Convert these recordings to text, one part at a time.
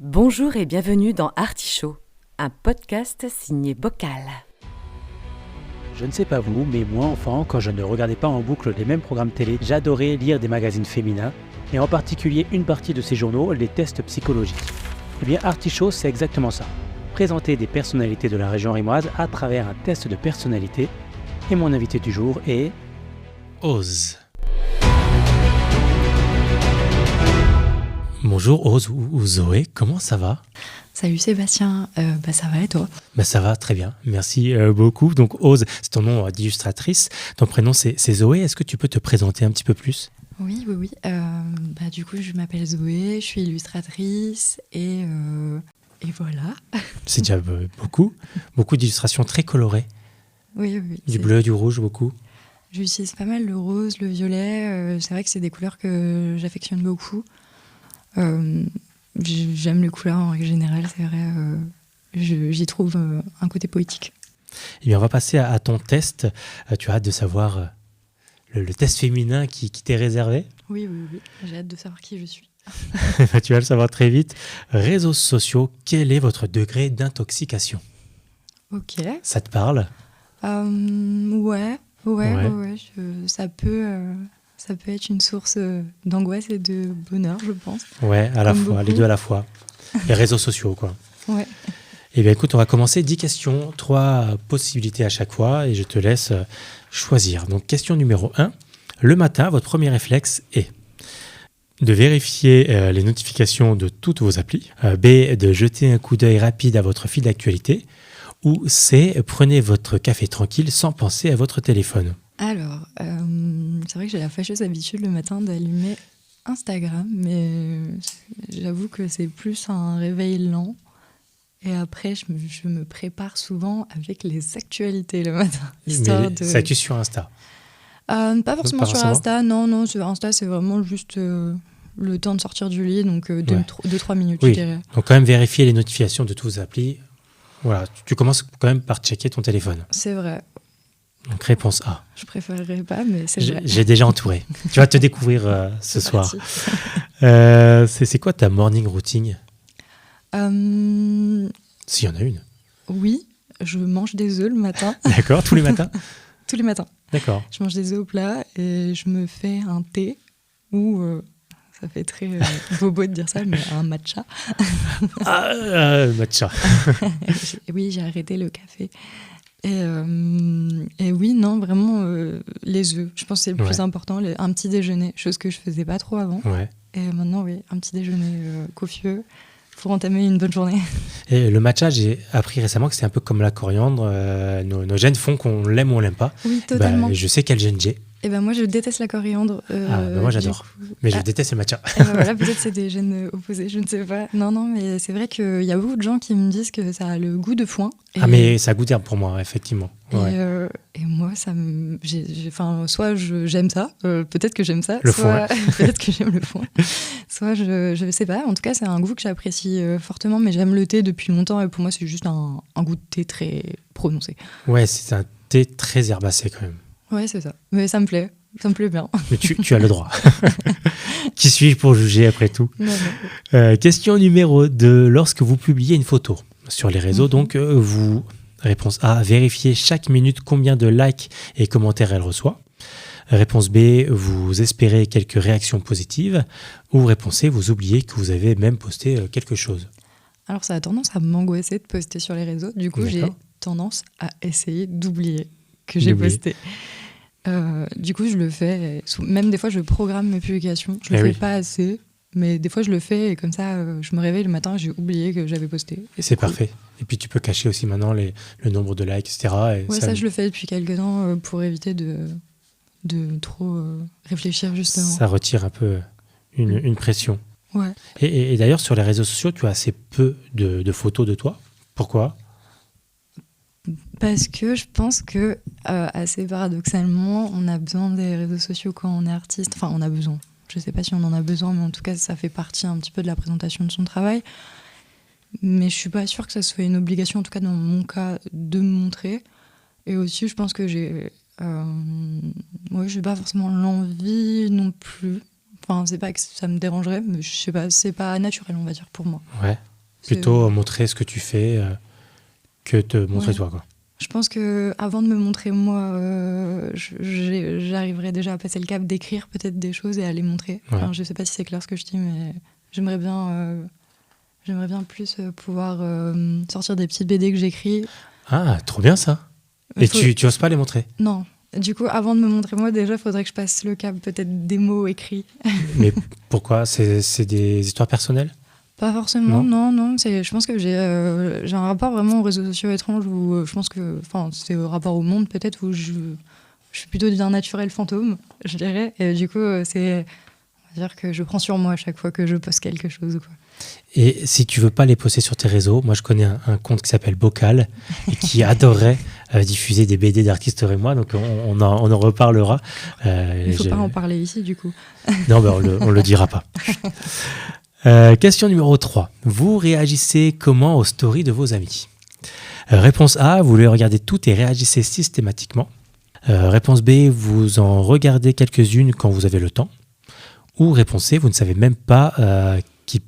Bonjour et bienvenue dans Artichaut, un podcast signé Bocal. Je ne sais pas vous, mais moi enfant, quand je ne regardais pas en boucle les mêmes programmes télé, j'adorais lire des magazines féminins, et en particulier une partie de ces journaux, les tests psychologiques. Eh bien Artichaut, c'est exactement ça. Présenter des personnalités de la région rimoise à travers un test de personnalité. Et mon invité du jour est... Ose. Bonjour Ose ou Zoé, comment ça va ? Salut Sébastien, ça va et toi ? Ça va très bien, merci beaucoup. Donc Ose, c'est ton nom d'illustratrice, ton prénom c'est Zoé, est-ce que tu peux te présenter un petit peu plus ? Oui. Du coup, je m'appelle Zoé, je suis illustratrice et voilà. C'est déjà beaucoup d'illustrations très colorées. Oui. Du bleu, du rouge, beaucoup. J'utilise pas mal le rose, le violet, c'est vrai que c'est des couleurs que j'affectionne beaucoup. J'aime les couleurs en règle générale, c'est vrai, j'y trouve un côté poétique. Et bien on va passer à ton test. Tu as hâte de savoir le test féminin qui t'est réservé ? Oui, j'ai hâte de savoir qui je suis. Tu vas le savoir très vite. Réseaux sociaux, quel est votre degré d'intoxication ? Ok. Ça te parle ? Ouais. Ça peut être une source d'angoisse et de bonheur, je pense. Ouais, à la fois, beaucoup. les deux à la fois. Les réseaux sociaux, quoi. Ouais. Eh bien, écoute, on va commencer 10 questions, 3 possibilités à chaque fois, et je te laisse choisir. Donc, question numéro 1. Le matin, votre premier réflexe est de vérifier les notifications de toutes vos applis. B, de jeter un coup d'œil rapide à votre fil d'actualité. Ou C, prenez votre café tranquille sans penser à votre téléphone. Alors, c'est vrai que j'ai la fâcheuse habitude le matin d'allumer Instagram, mais j'avoue que c'est plus un réveil lent. Et après, je me prépare souvent avec les actualités le matin. Ça actu sur Insta ? Pas forcément sur Insta, non, sur Insta, c'est vraiment juste le temps de sortir du lit, donc 2-3 minutes, oui. Je dirais. Donc quand même vérifier les notifications de toutes vos applis. Voilà, tu commences quand même par checker ton téléphone. C'est vrai. Donc réponse A. Je préférerais pas, mais c'est vrai. J'ai déjà entouré. Tu vas te découvrir ce soir. C'est quoi ta morning routine ? S'il y en a une. Oui, je mange des œufs le matin. D'accord, tous les matins ? Tous les matins. D'accord. Je mange des œufs au plat et je me fais un thé ou, ça fait très bobo de dire ça, mais un matcha. Matcha. Oui, j'ai arrêté le café. Et oui, non, vraiment, les œufs. Je pense que c'est le plus important. Un petit déjeuner, chose que je faisais pas trop avant. Ouais. Et maintenant, oui, un petit déjeuner copieux pour entamer une bonne journée. Et le matcha, j'ai appris récemment que c'est un peu comme la coriandre. Nos gènes font qu'on l'aime ou on l'aime pas. Oui, totalement. Je sais quel gène j'ai. Et moi, je déteste la coriandre. Moi, j'adore. Mais je déteste le matcha. Voilà, peut-être c'est des gènes opposés, je ne sais pas. Non, mais c'est vrai qu'il y a beaucoup de gens qui me disent que ça a le goût de foin. Mais ça goûte d'herbe pour moi, effectivement. Ouais. Et moi, soit j'aime ça, peut-être que j'aime ça. Foin. Peut-être que j'aime le foin. Soit je sais pas. En tout cas, c'est un goût que j'apprécie fortement, mais j'aime le thé depuis longtemps et pour moi, c'est juste un goût de thé très prononcé. Ouais, c'est un thé très herbacé quand même. Ouais, c'est ça. Mais ça me plaît bien. Mais tu as le droit. Qui suis-je pour juger après tout ? Non. Question numéro 2. Lorsque vous publiez une photo sur les réseaux, donc vous, réponse A, vérifiez chaque minute combien de likes et commentaires elle reçoit. Réponse B, vous espérez quelques réactions positives. Ou réponse C, vous oubliez que vous avez même posté quelque chose. Alors ça a tendance à m'angoisser de poster sur les réseaux. Du coup, j'ai tendance à essayer d'oublier que j'ai posté. Du coup, je le fais. Même des fois, je programme mes publications. Je le fais pas assez, mais des fois, je le fais et comme ça, je me réveille le matin, j'ai oublié que j'avais posté. Et c'est parfait. Et puis, tu peux cacher aussi maintenant le nombre de likes, etc. Et ça, je le fais depuis quelques temps pour éviter de trop réfléchir, justement. Ça retire un peu une pression. Ouais. Et d'ailleurs, sur les réseaux sociaux, tu as assez peu de photos de toi. Pourquoi ? Parce que je pense que, assez paradoxalement, on a besoin des réseaux sociaux quand on est artiste. Enfin, on a besoin. Je ne sais pas si on en a besoin, mais en tout cas, ça fait partie un petit peu de la présentation de son travail. Mais je ne suis pas sûre que ça soit une obligation, en tout cas dans mon cas, de me montrer. Et aussi, je pense que je n'ai pas forcément l'envie non plus. Enfin, c'est pas que ça me dérangerait, mais je sais pas, c'est pas naturel, on va dire, pour moi. Ouais. Plutôt montrer ce que tu fais que te montrer toi, quoi. Je pense qu'avant de me montrer moi, j'arriverais déjà à passer le cap d'écrire peut-être des choses et à les montrer. Ouais. Enfin, je sais pas si c'est clair ce que je dis, mais j'aimerais bien plus pouvoir sortir des petites BD que j'écris. Ah, trop bien ça. Et tu oses pas les montrer? Non. Du coup, avant de me montrer moi, déjà, il faudrait que je passe le cap peut-être des mots écrits. Mais pourquoi? C'est des histoires personnelles? Pas forcément, non. Je pense que j'ai un rapport vraiment aux réseaux sociaux étranges où je pense que, c'est au rapport au monde peut-être où je suis plutôt d'un naturel fantôme, je dirais. Et du coup, on va dire que je prends sur moi à chaque fois que je poste quelque chose. Quoi. Et si tu veux pas les poster sur tes réseaux, moi je connais un compte qui s'appelle Bocal et qui adorait diffuser des BD d'artistes et moi, donc on en reparlera. Il faut pas en parler ici du coup. Non, on le dira pas. Question numéro 3. Vous réagissez comment aux stories de vos amis? Réponse A, vous les regardez toutes et réagissez systématiquement. Réponse B, vous en regardez quelques-unes quand vous avez le temps. Ou réponse C, vous ne saviez même pas qui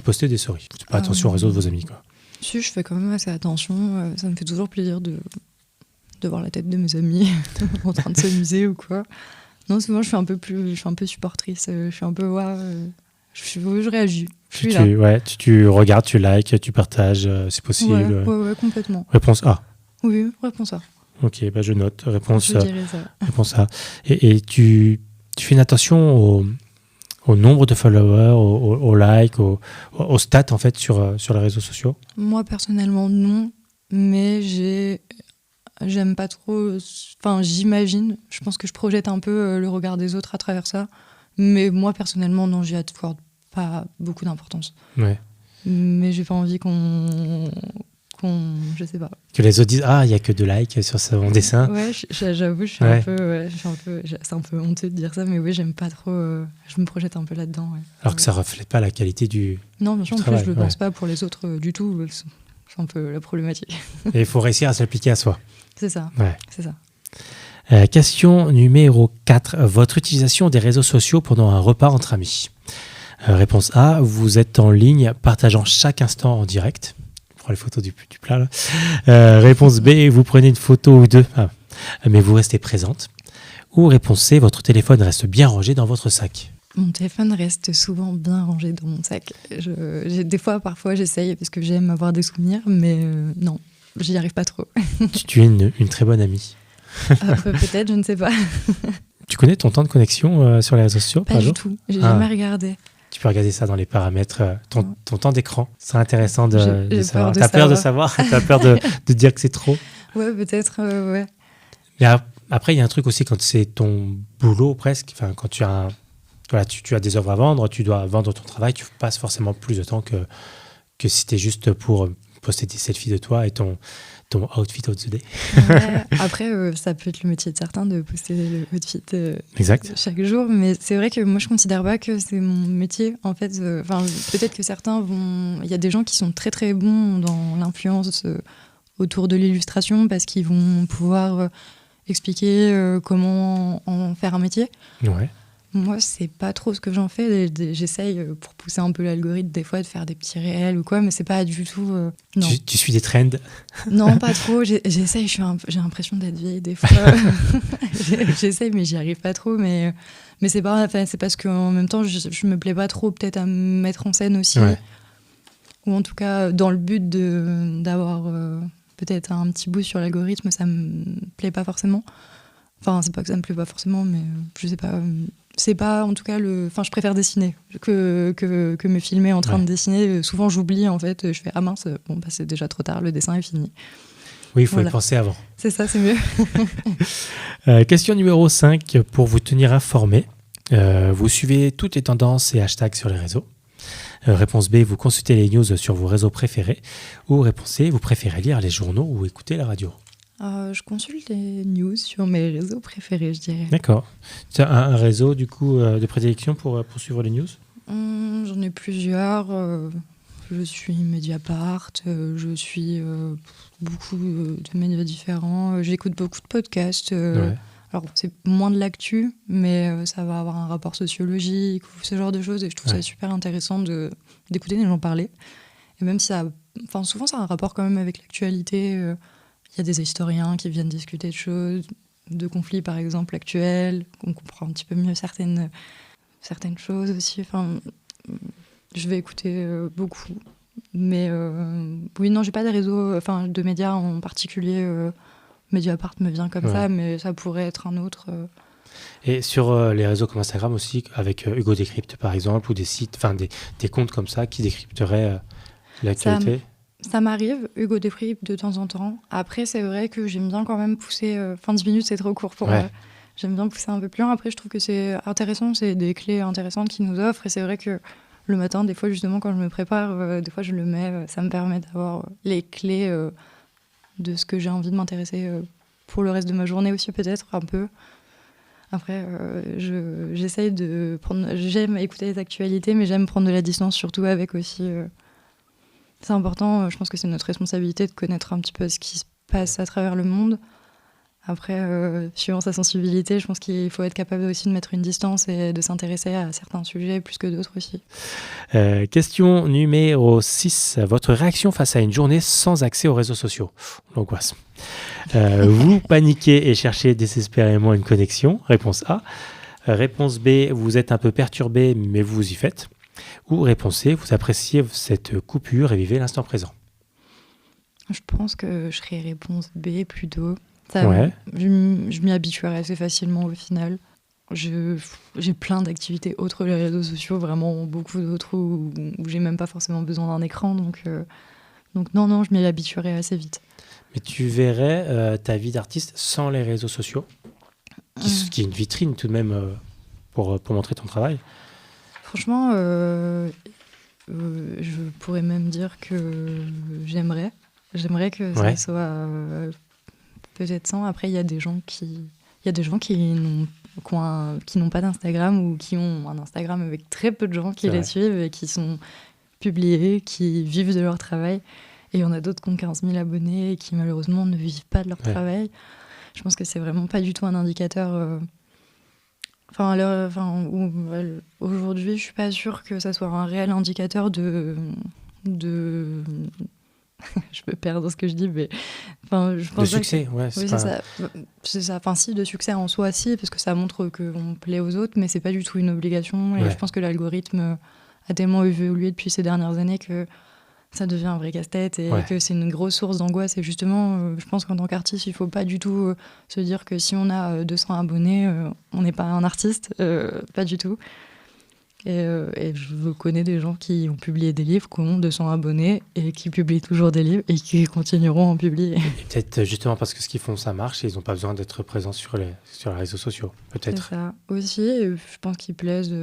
postait des stories. Vous ne faites pas attention aux réseaux de vos amis, quoi. Si, je fais quand même assez attention. Ça me fait toujours plaisir de voir la tête de mes amis en train de s'amuser ou quoi. Non, souvent je suis un peu supportrice. Je suis un peu je réagis. Je suis là. Ouais, tu regardes, tu likes, tu partages, c'est possible. Ouais, complètement. Réponse A. Oui, réponse A. Ok, je note. Réponse Je dirais ça. Réponse A. Et tu fais une attention au nombre de followers, aux likes, aux stats en fait sur les réseaux sociaux? Moi personnellement non, mais j'aime pas trop. Enfin, j'imagine. Je pense que je projette un peu le regard des autres à travers ça. Mais moi personnellement non, j'y accorde pas beaucoup d'importance. Ouais. Mais j'ai pas envie je sais pas. Que les autres disent il y a que 2 likes sur son dessin. Ouais, j'avoue, je suis un peu, c'est un peu honteux de dire ça, mais oui, j'aime pas trop. Je me projette un peu là-dedans. Ouais. Alors que ça reflète pas la qualité du. Non, bien sûr, en travail, plus, je le pense pas pour les autres du tout. C'est un peu la problématique. Et il faut réussir à s'appliquer à soi. C'est ça. Ouais. C'est ça. Question numéro 4. Votre utilisation des réseaux sociaux pendant un repas entre amis. Réponse A, vous êtes en ligne partageant chaque instant en direct. Je prends les photos du plat là. Réponse B, vous prenez une photo ou deux, mais vous restez présente. Ou réponse C, votre téléphone reste bien rangé dans votre sac. Mon téléphone reste souvent bien rangé dans mon sac. Parfois j'essaye parce que j'aime avoir des souvenirs, mais non, j'y arrive pas trop. Tu es une très bonne amie. Peut-être, je ne sais pas. Tu connais ton temps de connexion sur les réseaux sociaux? Pas du tout, j'ai jamais regardé. Tu peux regarder ça dans les paramètres, ton temps d'écran. C'est intéressant de savoir. T'as peur de savoir? T'as peur de dire que c'est trop? Ouais, peut-être, ouais. Mais après, il y a un truc aussi quand c'est ton boulot presque. Enfin, quand tu as tu as des œuvres à vendre, tu dois vendre ton travail, tu passes forcément plus de temps que si c'était juste pour poster des selfies de toi et ton outfit of the day. Ouais, après, ça peut être le métier de certains de poster le outfit exact. Chaque jour, mais c'est vrai que moi je considère pas que c'est mon métier. En fait, peut-être que certains vont. Il y a des gens qui sont très très bons dans l'influence autour de l'illustration parce qu'ils vont pouvoir expliquer comment en faire un métier. Ouais. Moi, c'est pas trop ce que j'en fais. J'essaye, pour pousser un peu l'algorithme, des fois, de faire des petits réels ou quoi, mais c'est pas du tout... non. Tu suis des trends? Non, pas trop. J'essaye, j'ai l'impression d'être vieille des fois. J'essaye, mais j'y arrive pas trop. Mais c'est parce qu'en même temps, je me plais pas trop peut-être à me mettre en scène aussi. Ouais. Ou en tout cas, dans le but d'avoir peut-être un petit boost sur l'algorithme, ça me plaît pas forcément. Enfin, c'est pas que ça me plaît pas forcément, mais je sais pas... C'est pas, en tout cas, je préfère dessiner que me filmer en train de dessiner. Souvent, j'oublie, en fait. Je fais, mince, c'est déjà trop tard, le dessin est fini. Oui, il faut y penser avant. C'est ça, c'est mieux. Question numéro 5. Pour vous tenir informé, vous suivez toutes les tendances et hashtags sur les réseaux. Réponse B, vous consultez les news sur vos réseaux préférés. Ou réponse C, vous préférez lire les journaux ou écouter la radio. Je consulte les news sur mes réseaux préférés, je dirais. D'accord. Tu as un réseau, du coup, de prédilection pour suivre les news? J'en ai plusieurs. Je suis Mediapart, je suis beaucoup de médias différents. J'écoute beaucoup de podcasts. Ouais. Alors, c'est moins de l'actu, mais ça va avoir un rapport sociologique ou ce genre de choses. Et je trouve ça super intéressant d'écouter les gens parler. Et même si souvent ça a un rapport quand même avec l'actualité. Il y a des historiens qui viennent discuter de choses, de conflits par exemple actuels, on comprend un petit peu mieux certaines choses aussi. Enfin, je vais écouter beaucoup. Mais oui, non, j'ai pas des réseaux, de médias en particulier. Mediapart me vient comme ça, mais ça pourrait être un autre. Et sur les réseaux comme Instagram aussi, avec Hugo Décrypte par exemple, ou des sites, des comptes comme ça qui décrypteraient l'actualité. Ça m'arrive, Hugo Décrypte de temps en temps. Après, c'est vrai que j'aime bien quand même pousser. 10 minutes, c'est trop court pour moi. J'aime bien pousser un peu plus loin. Après, je trouve que c'est intéressant, c'est des clés intéressantes qu'ils nous offrent. Et c'est vrai que le matin, des fois, justement, quand je me prépare, des fois, je le mets. Ça me permet d'avoir les clés de ce que j'ai envie de m'intéresser pour le reste de ma journée aussi, peut-être, un peu. Après, j'essaye de prendre... J'aime écouter les actualités, mais j'aime prendre de la distance, surtout avec aussi... C'est important, je pense que c'est notre responsabilité de connaître un petit peu ce qui se passe à travers le monde. Après, suivant sa sensibilité, je pense qu'il faut être capable aussi de mettre une distance et de s'intéresser à certains sujets plus que d'autres aussi. Question numéro 6. Votre réaction face à une journée sans accès aux réseaux sociaux? L'angoisse. Vous paniquez et cherchez désespérément une connexion. Réponse A. Réponse B. Vous êtes un peu perturbé, mais vous vous y faites. Ou réponse C. Vous appréciez cette coupure et vivez l'instant présent. Je pense que je serais réponse B plutôt. Je m'y habituerai assez facilement au final. J'ai plein d'activités autres que les réseaux sociaux, vraiment beaucoup d'autres où j'ai même pas forcément besoin d'un écran. Donc non, je m'y habituerai assez vite. Mais tu verrais ta vie d'artiste sans les réseaux sociaux, qui est une vitrine tout de même pour montrer ton travail? Franchement, je pourrais même dire que j'aimerais que ça soit peut-être sans. Après, il y a des gens qui n'ont pas d'Instagram ou qui ont un Instagram avec très peu de gens qui les suivent et qui sont publiés, qui vivent de leur travail. Et il y en a d'autres qui ont 15 000 abonnés et qui malheureusement ne vivent pas de leur travail. Je pense que c'est vraiment pas du tout un indicateur... aujourd'hui, je suis pas sûre que ça soit un réel indicateur de... je me perds dans ce que je dis, mais je pense de succès, c'est ça. Enfin, si, de succès en soi, si, parce que ça montre qu'on plaît aux autres, mais c'est pas du tout une obligation. Et je pense que l'algorithme a tellement évolué depuis ces dernières années que ça devient un vrai casse-tête et que c'est une grosse source d'angoisse. Et justement, je pense qu'en tant qu'artiste, il faut pas du tout se dire que si on a 200 abonnés, on n'est pas un artiste. Pas du tout. Et je connais des gens qui ont publié des livres, qui ont 200 abonnés et qui publient toujours des livres et qui continueront à en publier. Et peut-être justement parce que ce qu'ils font, ça marche et ils n'ont pas besoin d'être présents sur les réseaux sociaux, peut-être. C'est ça. Aussi, je pense qu'ils plaisent...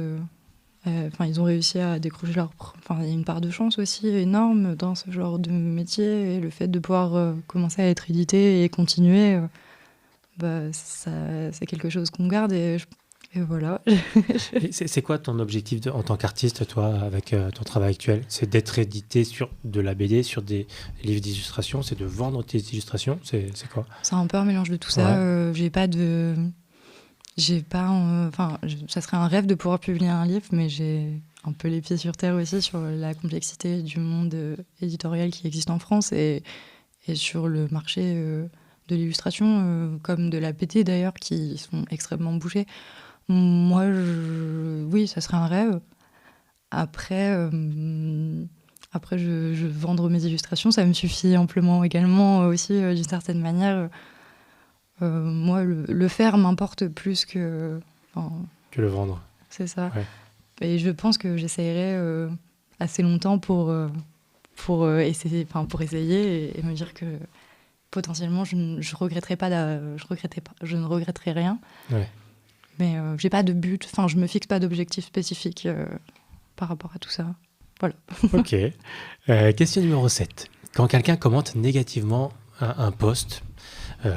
ils ont réussi à décrocher leur... il y a une part de chance aussi énorme dans ce genre de métier. Et le fait de pouvoir commencer à être édité et continuer, c'est quelque chose qu'on garde. Et voilà. Et c'est quoi ton objectif en tant qu'artiste, toi, avec ton travail actuel? C'est d'être édité sur de la BD, sur des livres d'illustration? C'est de vendre tes illustrations? C'est quoi? C'est un peu un mélange de tout ça. Ça serait un rêve de pouvoir publier un livre, mais j'ai un peu les pieds sur terre aussi sur la complexité du monde éditorial qui existe en France et sur le marché de l'illustration, comme de la BD d'ailleurs, qui sont extrêmement bouchés. Moi, oui, ça serait un rêve. Après, je vendre mes illustrations, ça me suffit amplement également aussi, d'une certaine manière. Moi, le faire m'importe plus que le vendre. C'est ça. Ouais. Et je pense que j'essayerai assez longtemps pour essayer et me dire que potentiellement je ne regretterai rien. Ouais. Mais j'ai pas de but. Enfin, je me fixe pas d'objectif spécifique par rapport à tout ça. Voilà. Ok. Question numéro 7. Quand quelqu'un commente négativement un post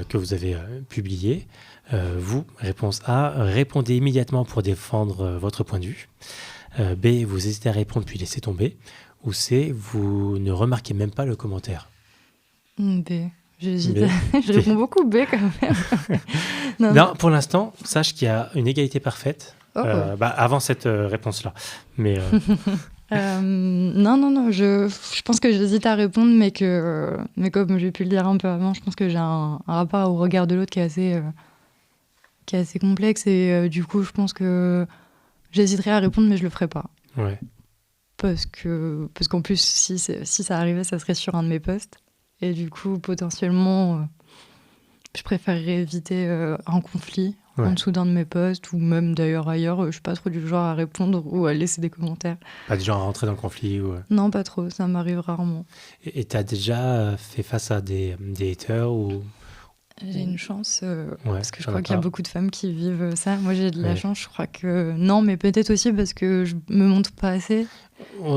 que vous avez publié, vous, réponse A, répondez immédiatement pour défendre votre point de vue. B, vous hésitez à répondre puis laissez tomber. Ou C, vous ne remarquez même pas le commentaire. B. J'hésite. Je réponds beaucoup B quand même. Non, pour l'instant, sache qu'il y a une égalité parfaite avant cette réponse-là. Mais Non, je pense que j'hésite à répondre, mais comme j'ai pu le dire un peu avant, je pense que j'ai un rapport au regard de l'autre qui est assez complexe, et du coup, je pense que j'hésiterais à répondre, mais je le ferai pas. Ouais. Parce qu'en plus, si ça arrivait, ça serait sur un de mes posts. Et du coup, potentiellement, je préférerais éviter un conflit en dessous d'un de mes posts, ou même d'ailleurs ailleurs. Je suis pas trop du genre à répondre ou à laisser des commentaires. Pas du genre à rentrer dans le conflit ou... Non, pas trop, ça m'arrive rarement. Et tu as déjà fait face à des haters ou... J'ai une chance, parce que je crois qu'il y a beaucoup de femmes qui vivent ça. Moi, j'ai de la Ouais. chance, je crois que... Non, mais peut-être aussi parce que je me montre pas assez.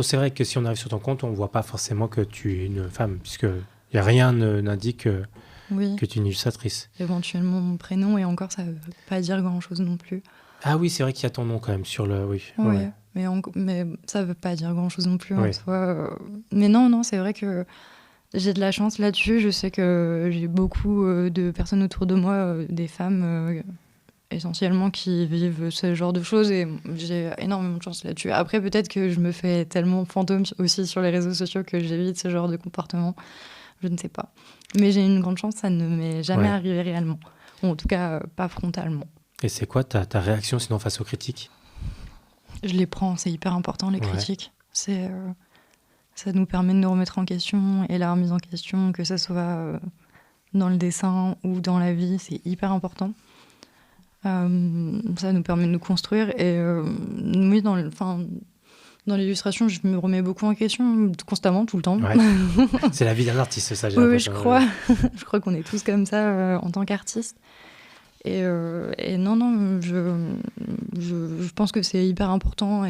C'est vrai que si on arrive sur ton compte, on voit pas forcément que tu es une femme, puisque y a rien n'indique Oui, que tu es une illustratrice. éventuellement mon prénom, et encore, ça veut pas dire grand-chose non plus. Ah oui, c'est vrai qu'il y a ton nom quand même sur le... Oui. Oui, Ouais. mais ça veut pas dire grand-chose non plus Oui. en soi. Mais non, c'est vrai que j'ai de la chance là-dessus. Je sais que j'ai beaucoup de personnes autour de moi, des femmes essentiellement, qui vivent ce genre de choses, et j'ai énormément de chance là-dessus. Après, peut-être que je me fais tellement fantôme aussi sur les réseaux sociaux que j'évite ce genre de comportement. Je ne sais pas. Mais j'ai une grande chance, ça ne m'est jamais arrivé réellement. Ou en tout cas, pas frontalement. Et c'est quoi ta réaction sinon face aux critiques ? Je les prends, c'est hyper important, les critiques. Ça nous permet de nous remettre en question, et la remise en question, que ce soit dans le dessin ou dans la vie, c'est hyper important. Ça nous permet de nous construire, et oui, dans l'illustration, je me remets beaucoup en question, constamment, tout le temps. Ouais. C'est la vie d'un artiste, ça, j'ai Oui, l'impression. je crois. Je crois qu'on est tous comme ça en tant qu'artistes. Et non, je pense que c'est hyper important,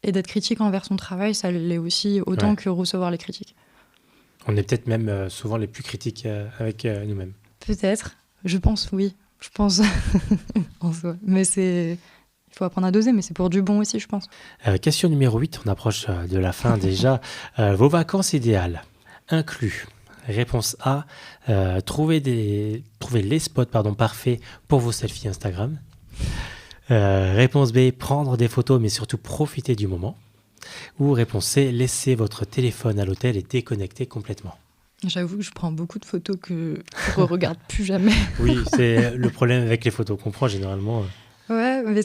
et d'être critique envers son travail, ça l'est aussi autant que recevoir les critiques. On est peut-être même souvent les plus critiques avec nous-mêmes. Peut-être, je pense, oui. Je pense en soi. Mais il faut apprendre à doser, mais c'est pour du bon aussi, je pense. Question numéro 8, on approche de la fin déjà. Vos vacances idéales incluent. Réponse A, trouver les spots parfaits pour vos selfies Instagram. Réponse B, prendre des photos mais surtout profiter du moment. Ou réponse C, laisser votre téléphone à l'hôtel et déconnecter complètement. J'avoue que je prends beaucoup de photos que je ne regarde plus jamais. Oui, c'est le problème avec les photos qu'on prend généralement. Ouais, mais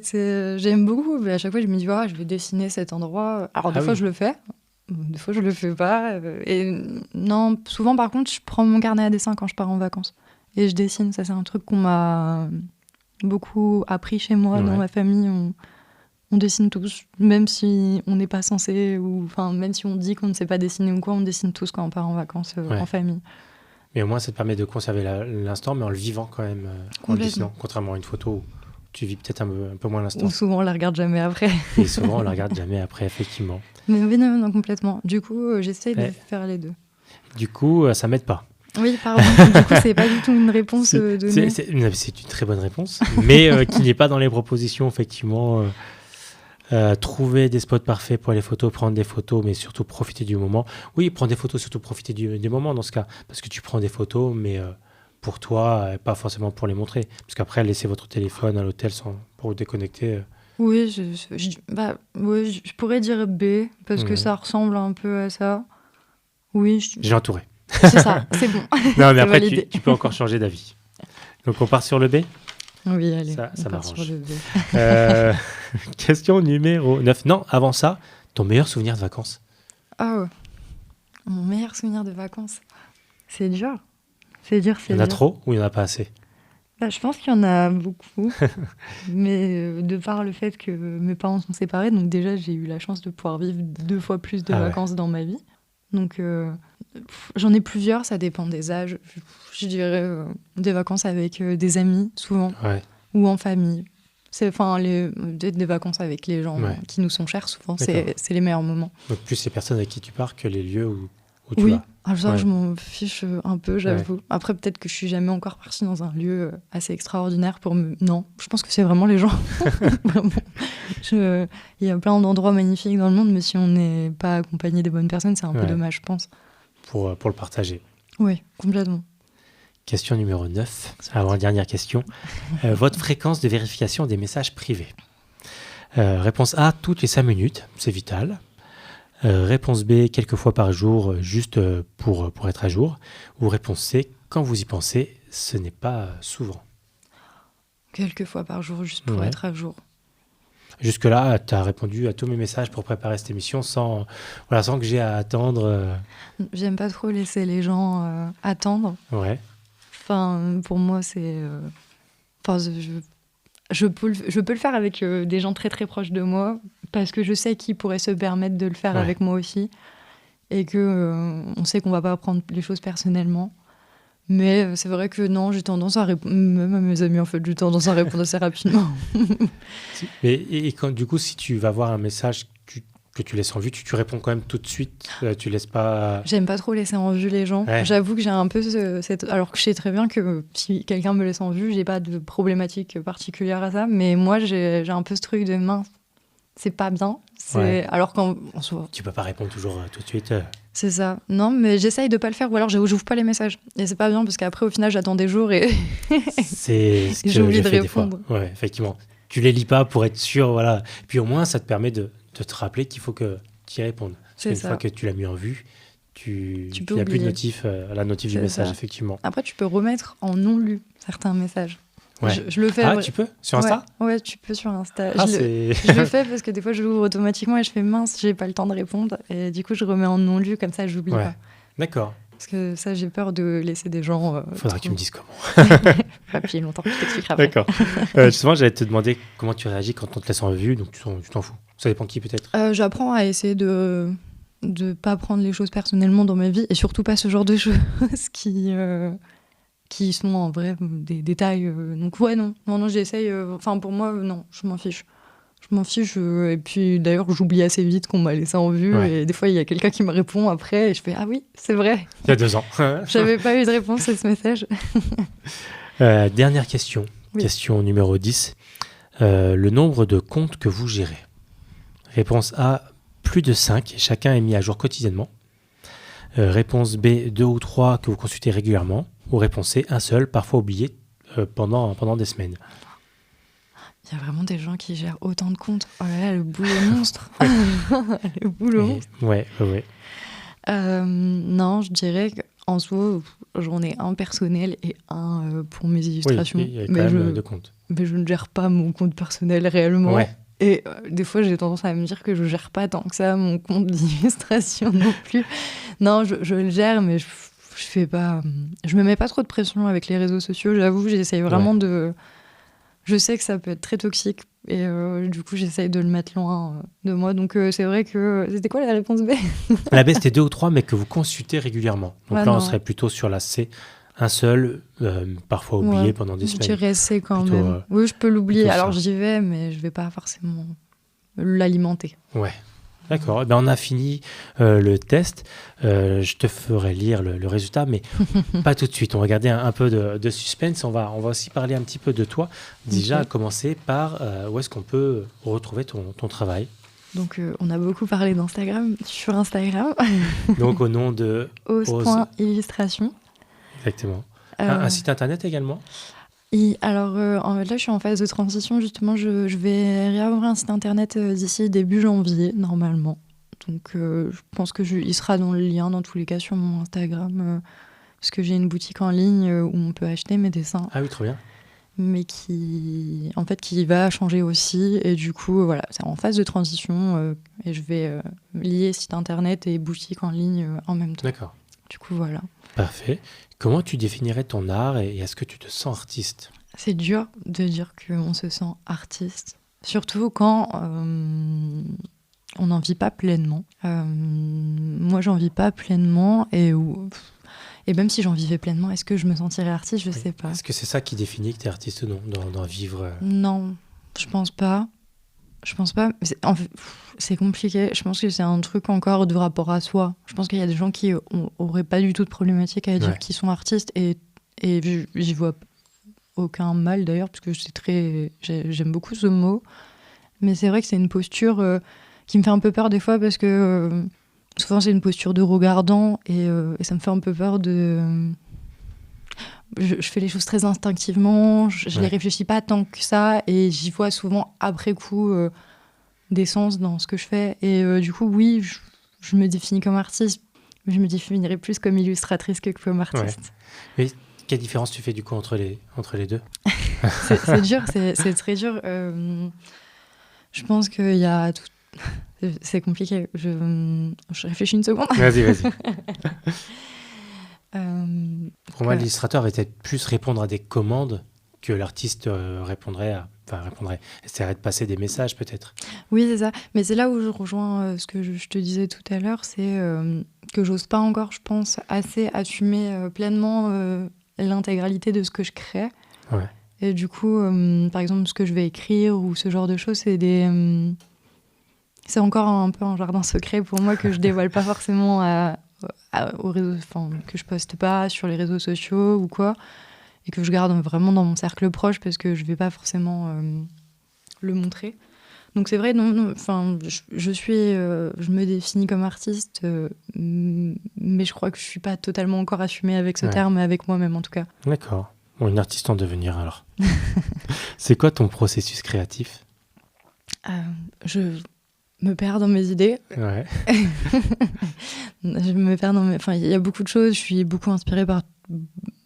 j'aime beaucoup. Mais à chaque fois, je me dis, je vais dessiner cet endroit. Alors, des fois, je le fais. Des fois, je le fais pas. Et non, souvent, par contre, je prends mon carnet à dessin quand je pars en vacances. Et je dessine. Ça, c'est un truc qu'on m'a beaucoup appris chez moi, dans ma famille. On dessine tous, même si on n'est pas censé, ou même si on dit qu'on ne sait pas dessiner ou quoi, on dessine tous quand on part en vacances en famille. Mais au moins, ça te permet de conserver l'instant, mais en le vivant quand même, en le dessinant, contrairement à une photo où tu vis peut-être un peu moins l'instant. Ou souvent, on la regarde jamais après. Et souvent, on la regarde jamais après, effectivement. Mais oui, non, complètement. Du coup, j'essaye de faire les deux. Du coup, ça m'aide pas. Oui, pardon. Du coup, c'est pas du tout une réponse donnée. C'est une très bonne réponse, mais qui n'est pas dans les propositions, effectivement. Trouver des spots parfaits pour les photos, prendre des photos, mais surtout profiter du moment. Oui, prendre des photos, surtout profiter du moment dans ce cas. Parce que tu prends des photos, mais pour toi, pas forcément pour les montrer. Parce qu'après, laisser votre téléphone à l'hôtel pour vous déconnecter. Oui, je pourrais dire B, parce que ça ressemble un peu à ça. Oui. J'ai entouré. C'est ça, c'est bon. Non, mais après, tu peux encore changer d'avis. Donc, on part sur le B ? Oui, allez, ça on part m'arrange. sur le B. Question numéro 9. Non, avant ça, ton meilleur souvenir de vacances ? Ah ouais. Mon meilleur souvenir de vacances. C'est dur. C'est dur. Il y en a trop ou il n'y en a pas assez ? Je pense qu'il y en a beaucoup. Mais de par le fait que mes parents sont séparés, donc déjà, j'ai eu la chance de pouvoir vivre 2 fois plus de vacances dans ma vie. Donc, j'en ai plusieurs, ça dépend des âges. Je dirais des vacances avec des amis, souvent, ou en famille. C'est des vacances avec les gens qui nous sont chers, souvent, c'est les meilleurs moments. Donc, plus les personnes avec qui tu pars que les lieux où tu vas. Alors, je m'en fiche un peu, j'avoue. Après, peut-être que je suis jamais encore partie dans un lieu assez extraordinaire pour me... Non, je pense que c'est vraiment les gens. Vraiment. Il y a plein d'endroits magnifiques dans le monde, mais si on n'est pas accompagné des bonnes personnes, c'est un peu dommage, je pense. Pour le partager. Oui, complètement. Question numéro 9, avant-dernière question. Votre fréquence de vérification des messages privés. Réponse A, toutes les 5 minutes, c'est vital. Réponse B, quelques fois par jour, juste pour être à jour. Ou réponse C, quand vous y pensez, ce n'est pas souvent. Quelques fois par jour, juste pour Ouais. être à jour. Jusque-là, tu as répondu à tous mes messages pour préparer cette émission sans que j'ai à attendre. J'aime pas trop laisser les gens attendre. Ouais, Enfin, pour moi, c'est... Enfin, je peux le faire avec des gens très très proches de moi, parce que je sais qu'ils pourraient se permettre de le faire Ouais. avec moi aussi, et que on sait qu'on va pas prendre les choses personnellement. Mais c'est vrai que non, j'ai tendance à répondre, même à mes amis en fait, j'ai tendance à répondre assez rapidement. Mais, et quand, du coup, si tu vas voir un message que tu laisses en vue, tu réponds quand même tout de suite. Tu laisses pas. J'aime pas trop laisser en vue les gens. Ouais. J'avoue que j'ai un peu cette... Alors que je sais très bien que si quelqu'un me laisse en vue, j'ai pas de problématique particulière à ça. Mais moi, j'ai un peu ce truc de mince, c'est pas bien. Ouais. Alors qu'en soi, Tu peux pas répondre toujours tout de suite. c'est ça. Non, mais j'essaye de pas le faire. Ou alors, j'ouvre pas les messages. Et c'est pas bien parce qu'après, au final, j'attends des jours et C'est ce que J'ai oublié j'ai de fait des fois. répondre. Ouais, effectivement. Tu les lis pas pour être sûr, voilà. Puis au moins, ça te permet de te rappeler qu'il faut que tu y répondes. Parce C'est qu'une ça. fois que tu l'as mis en vue, tu peux n'as plus de oublier. notif, la notif du C'est message, ça. effectivement. après, tu peux remettre en non lu certains messages. Ouais. Je le fais. Ah, tu peux sur Insta? Ouais, tu peux sur Insta. Ah, je c'est. le fais parce que des fois, je l'ouvre automatiquement et je fais mince, j'ai pas le temps de répondre. Et du coup, je remets en non lu, comme ça, j'oublie Ouais. pas. D'accord. Parce que ça, j'ai peur de laisser des gens. Faudra que tu me dises comment. Pas depuis longtemps, je t'expliquerai après. D'accord. Justement, j'allais te demander comment tu réagis quand on te laisse en vue, donc tu t'en fous. Ça dépend qui, peut-être. J'apprends à essayer de pas prendre les choses personnellement dans ma vie et surtout pas ce genre de choses qui sont en vrai des détails. Donc ouais, non, j'essaye. Enfin, pour moi, non, je m'en fiche. Je m'en fiche. Et puis d'ailleurs, j'oublie assez vite qu'on m'a laissé en vue. Ouais. Et des fois, il y a quelqu'un qui me répond après et je fais ah oui, c'est vrai. Il y a 2 ans. J'avais pas eu de réponse à ce message. Dernière question. Oui. Question numéro 10. Le nombre de comptes que vous gérez. Réponse A, plus de 5. Chacun est mis à jour quotidiennement. Réponse B, 2 ou 3 que vous consultez régulièrement. Ou réponse C, un seul, parfois oublié pendant des semaines. Il y a vraiment des gens qui gèrent autant de comptes. Oh là là, le boulot monstre. Le boulot monstre. Ouais. Non, je dirais qu'en soi, j'en ai un personnel et un pour mes illustrations. Oui, il y a quand mais, même 2 comptes. mais je ne gère pas mon compte personnel réellement. Ouais. Et des fois, j'ai tendance à me dire que je gère pas tant que ça mon compte d'illustration non plus. Non, je le gère, mais je fais pas. Je me mets pas trop de pression avec les réseaux sociaux. J'avoue, j'essaye vraiment de. Je sais que ça peut être très toxique et du coup, j'essaye de le mettre loin de moi. Donc, c'est vrai que. C'était quoi la réponse B? La B, c'était 2 ou 3, mais que vous consultez régulièrement. Donc Ah là, on non. serait plutôt sur la C. Un seul, parfois oublié Ouais, pendant des je semaines. dirais C quand Plutôt, même. Oui, je peux l'oublier. plutôt ça. Alors, j'y vais, mais je vais pas forcément l'alimenter. Ouais. D'accord. Eh ben, on a fini le test. Je te ferai lire le résultat, mais pas tout de suite. On va garder un peu de suspense. On va aussi parler un petit peu de toi. Déjà, Ok. à commencer par où est-ce qu'on peut retrouver ton travail. Donc, on a beaucoup parlé d'Instagram. Sur Instagram, Donc, au nom de... ose.illustration. Exactement. Euh, Un site internet également. Alors, là, je suis en phase de transition. Justement, je vais réouvrir un site internet d'ici début janvier, normalement. Donc, je pense que il sera dans le lien, dans tous les cas, sur mon Instagram. Parce que j'ai une boutique en ligne où on peut acheter mes dessins, Ah oui, trop bien. mais qui va changer aussi. Et du coup, voilà, c'est en phase de transition. Et je vais lier site internet et boutique en ligne en même temps. D'accord. Du coup, voilà. Parfait. Comment tu définirais ton art et est-ce que tu te sens artiste? C'est dur de dire qu'on se sent artiste, surtout quand on n'en vit pas pleinement. Moi, j'en vis pas pleinement et même si j'en vivais pleinement, est-ce que je me sentirais artiste? Je sais pas. Est-ce que c'est ça qui définit que tu es artiste ou non, d'en vivre Non, je pense pas. Je pense pas. C'est compliqué. Je pense que c'est un truc encore de rapport à soi. Je pense qu'il y a des gens qui auraient pas du tout de problématique à dire Ouais. qu'ils sont artistes et j'y vois aucun mal d'ailleurs parce que j'aime beaucoup ce mot. Mais c'est vrai que c'est une posture qui me fait un peu peur des fois parce que souvent c'est une posture de regardant et ça me fait un peu peur de... Je fais les choses très instinctivement, je les réfléchis pas tant que ça et j'y vois souvent après coup des sens dans ce que je fais. Et du coup, oui, je me définis comme artiste, mais je me définirais plus comme illustratrice que comme artiste. Mais quelle différence tu fais du coup entre les deux? C'est dur, c'est très dur. Je pense qu'il y a tout... C'est compliqué. Je réfléchis une seconde. Vas-y. Pour moi, Ouais. l'illustrateur va peut-être plus répondre à des commandes que l'artiste essaierait de passer des messages peut-être. Oui, c'est ça. Mais c'est là où je rejoins ce que je te disais tout à l'heure, c'est que j'ose pas encore, je pense, assez assumer pleinement l'intégralité de ce que je crée. Ouais. Et du coup, par exemple, ce que je vais écrire ou ce genre de choses, c'est encore un peu un jardin secret pour moi que je dévoile pas forcément aux réseaux, enfin, que je poste pas sur les réseaux sociaux ou quoi, et que je garde vraiment dans mon cercle proche parce que je vais pas forcément le montrer. Donc c'est vrai, enfin, je me définis comme artiste, mais je crois que je suis pas totalement encore assumée avec ce terme, avec moi-même en tout cas. D'accord. Bon, une artiste en devenir alors. C'est quoi ton processus créatif? Je me perds dans mes idées. Ouais. Je me perds dans Enfin, il y a beaucoup de choses. Je suis beaucoup inspirée par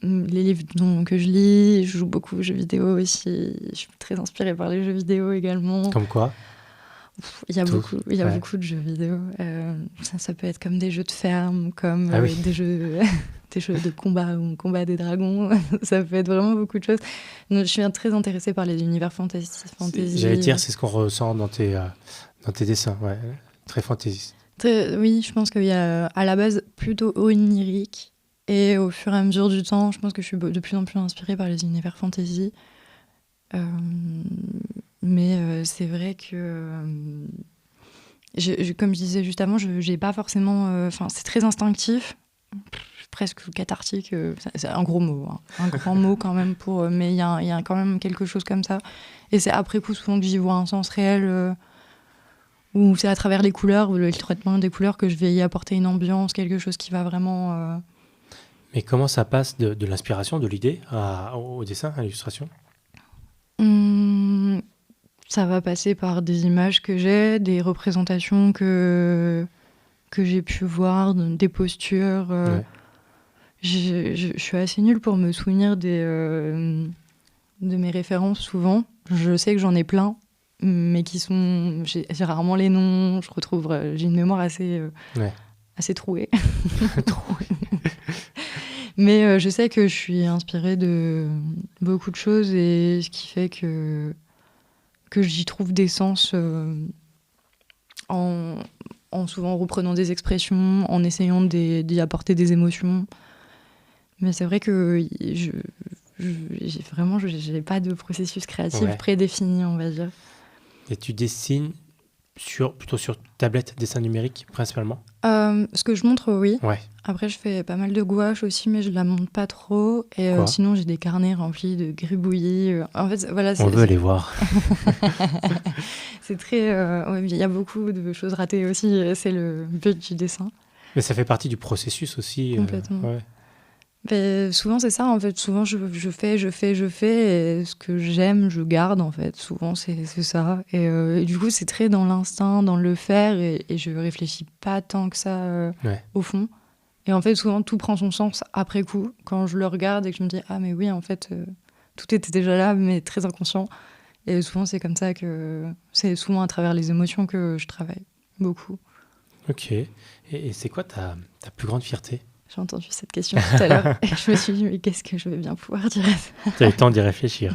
les livres que je lis. Je joue beaucoup aux jeux vidéo aussi. Je suis très inspirée par les jeux vidéo également. Comme quoi? Il y a beaucoup de jeux vidéo. Ça peut être comme des jeux de ferme, comme des jeux de combat ou combat des dragons. Ça peut être vraiment beaucoup de choses. Donc, je suis très intéressée par les univers fantasy. J'allais dire, c'est ce qu'on ressent dans tes dessins. Ouais. Très fantaisiste. Oui, je pense qu'il y a à la base plutôt onirique. Et au fur et à mesure du temps, je pense que je suis de plus en plus inspirée par les univers fantasy. Mais c'est vrai que, comme je disais juste avant, j'ai pas forcément... c'est très instinctif, presque cathartique. C'est un gros mot, hein. Un grand mot quand même, mais il y a quand même quelque chose comme ça. Et c'est après coup souvent que j'y vois un sens réel, ou c'est à travers les couleurs, ou le traitement des couleurs, que je vais y apporter une ambiance, quelque chose qui va vraiment... Mais comment ça passe de l'inspiration, de l'idée au dessin, à l'illustration? Ça va passer par des images que j'ai, des représentations que j'ai pu voir, des postures. Je suis assez nulle pour me souvenir de mes références souvent. Je sais que j'en ai plein, mais j'ai rarement les noms. J'ai une mémoire assez trouée. Mais je sais que je suis inspirée de beaucoup de choses, et ce qui fait que j'y trouve des sens en souvent reprenant des expressions, en essayant d'y apporter des émotions. Mais c'est vrai que j'ai pas de processus créatif prédéfini, on va dire. Et tu dessines plutôt sur tablette, dessin numérique principalement? Ce que je montre, oui. Ouais. Après, je fais pas mal de gouache aussi, mais je la montre pas trop. Et sinon, j'ai des carnets remplis de gribouillis. En fait, voilà. On veut les voir. C'est très... il y a beaucoup de choses ratées aussi. C'est le but du dessin. Mais ça fait partie du processus aussi. Complètement. Mais souvent, c'est ça, en fait. Souvent, je fais. Et ce que j'aime, je garde, en fait. Souvent, c'est ça. Et du coup, c'est très dans l'instinct, dans le faire. Et je réfléchis pas tant que ça au fond. Et en fait, souvent, tout prend son sens après coup, quand je le regarde et que je me dis « Ah, mais oui, en fait, tout était déjà là, mais très inconscient. » Et souvent, c'est comme ça que... C'est souvent à travers les émotions que je travaille, beaucoup. Ok. Et c'est quoi ta plus grande fierté? J'ai entendu cette question tout à l'heure et je me suis dit « Mais qu'est-ce que je vais bien pouvoir dire à ça ?» Tu as eu le temps d'y réfléchir.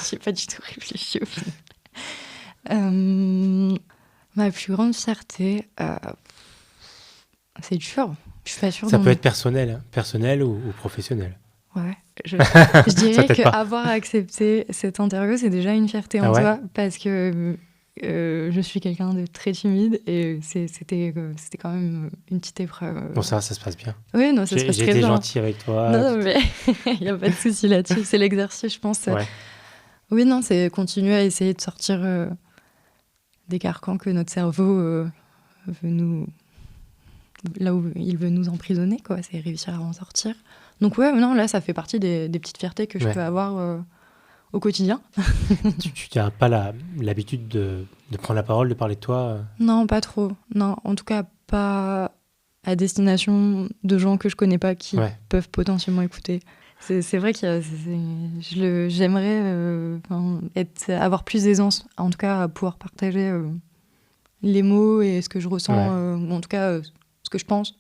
Je n'ai pas du tout réfléchi au final. Ma plus grande fierté, c'est dur. Je suis pas sûre. Ça peut être personnel ou professionnel. Ouais. Je dirais qu'avoir accepté cette interview, c'est déjà une fierté en soi, parce que je suis quelqu'un de très timide et c'était quand même une petite épreuve. Bon, ça se passe bien. Oui, non, ça se passe très bien. J'ai été gentil avec toi. Non, mais il n'y a pas de souci là-dessus. C'est l'exercice, je pense. Ouais. Oui, non, c'est continuer à essayer de sortir des carcans que notre cerveau veut nous... Là où il veut nous emprisonner, quoi. C'est réussir à en sortir. Donc ouais, non, là, ça fait partie des petites fiertés que je peux avoir au quotidien. Tu n'as pas l'habitude de prendre la parole, de parler de toi? Non, pas trop. Non, en tout cas, pas à destination de gens que je connais pas qui peuvent potentiellement écouter. C'est vrai que j'aimerais avoir plus d'aisance, en tout cas à pouvoir partager les mots et ce que je ressens, ou en tout cas ce que je pense.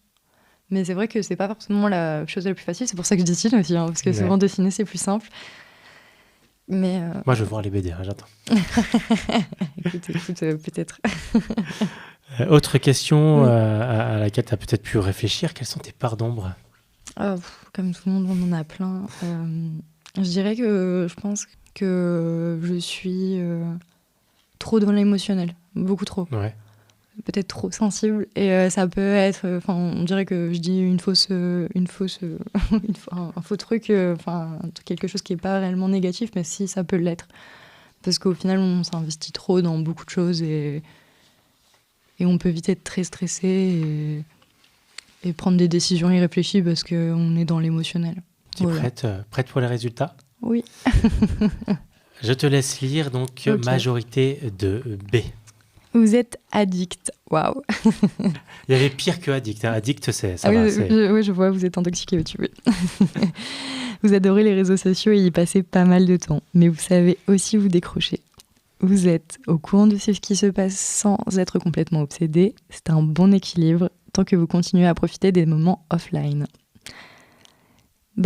Mais c'est vrai que c'est pas forcément la chose la plus facile, c'est pour ça que je dessine aussi, parce que souvent dessiner c'est plus simple. Mais moi je veux voir les BD, j'attends. écoute, peut-être. Autre question à laquelle tu as peut-être pu réfléchir, quelles sont tes parts d'ombre ? Comme tout le monde, on en a plein. Je dirais que je pense que je suis trop dans l'émotionnel, beaucoup trop. Ouais. Peut-être trop sensible. Et ça peut être... on dirait que je dis un faux truc, quelque chose qui n'est pas réellement négatif, mais si, ça peut l'être. Parce qu'au final, on s'investit trop dans beaucoup de choses et on peut vite être très stressé et prendre des décisions irréfléchies parce qu'on est dans l'émotionnel. Tu es prête pour les résultats ? Oui. Je te laisse lire, donc, okay. Majorité de B. Vous êtes addict. Waouh. Il y avait pire que addict. Hein. Addict, ça va. Oui, je vois, vous êtes intoxiqué, tu veux. Vous adorez les réseaux sociaux et y passez pas mal de temps. Mais vous savez aussi vous décrocher. Vous êtes au courant de ce qui se passe sans être complètement obsédé. C'est un bon équilibre tant que vous continuez à profiter des moments offline.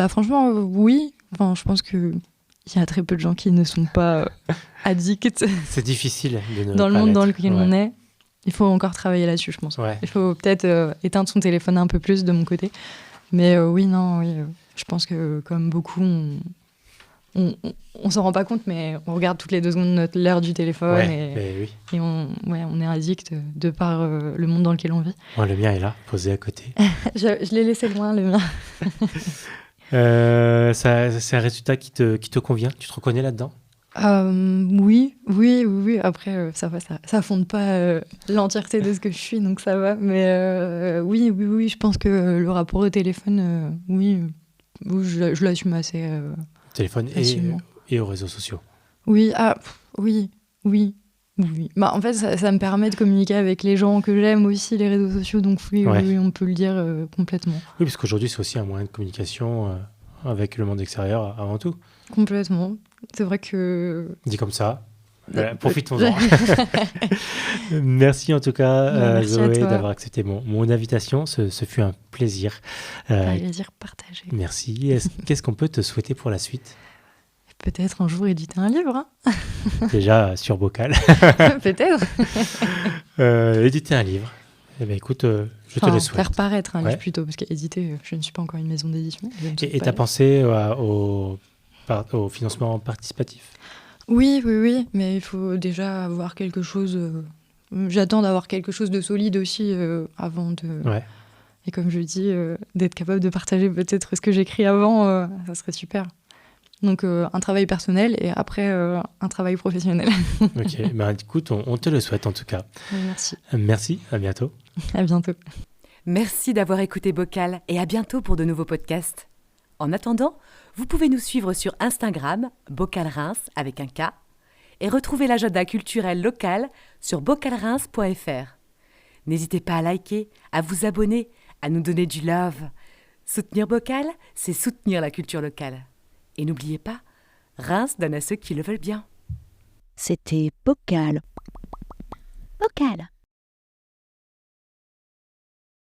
Franchement, oui. Je pense qu'il y a très peu de gens qui ne sont pas addicts. C'est difficile de ne dans le pas monde l'être. dans lequel on est. Il faut encore travailler là-dessus, je pense. Ouais. Il faut peut-être éteindre son téléphone un peu plus de mon côté. Mais je pense que comme beaucoup, on s'en rend pas compte, mais on regarde toutes les 2 secondes l'heure du téléphone et on est addict de par le monde dans lequel on vit. Ouais, le mien est là, posé à côté. je l'ai laissé loin, le mien. C'est un résultat qui te convient ? Tu te reconnais là-dedans ? Oui. Après, ça fonde pas l'entièreté de ce que je suis, donc ça va. Mais oui, je pense que le rapport au téléphone, je l'assume assez. Téléphone et aux réseaux sociaux. Oui. En fait, ça me permet de communiquer avec les gens que j'aime aussi, les réseaux sociaux. Donc oui, on peut le dire complètement. Oui, parce qu'aujourd'hui, c'est aussi un moyen de communication avec le monde extérieur avant tout. Complètement. C'est vrai que... Dit comme ça. Profitons-en. Merci en tout cas, Zoé, d'avoir accepté mon invitation. Ce fut un plaisir. Un plaisir partagé. Merci. Qu'est-ce qu'on peut te souhaiter pour la suite ? Peut-être un jour éditer un livre. Déjà sur Bocal. Peut-être. Éditer un livre. Eh bien, écoute, je te le souhaite. Faire paraître un livre plutôt, parce qu'éditer, je ne suis pas encore une maison d'édition. Et tu as pensé au financement participatif ? Oui, mais il faut déjà avoir quelque chose... J'attends d'avoir quelque chose de solide aussi avant de... Ouais. Et comme je dis, d'être capable de partager peut-être ce que j'écris avant, ça serait super. Donc un travail personnel et après un travail professionnel. Ok, écoute, on te le souhaite en tout cas. Merci. Merci, à bientôt. À bientôt. Merci d'avoir écouté Bocal et à bientôt pour de nouveaux podcasts. En attendant, vous pouvez nous suivre sur Instagram, Bocal Reims avec un K, et retrouver l'agenda culturel local sur bocalreims.fr. N'hésitez pas à liker, à vous abonner, à nous donner du love. Soutenir Bocal, c'est soutenir la culture locale. Et n'oubliez pas, Reims donne à ceux qui le veulent bien. C'était Bocal. Bocal.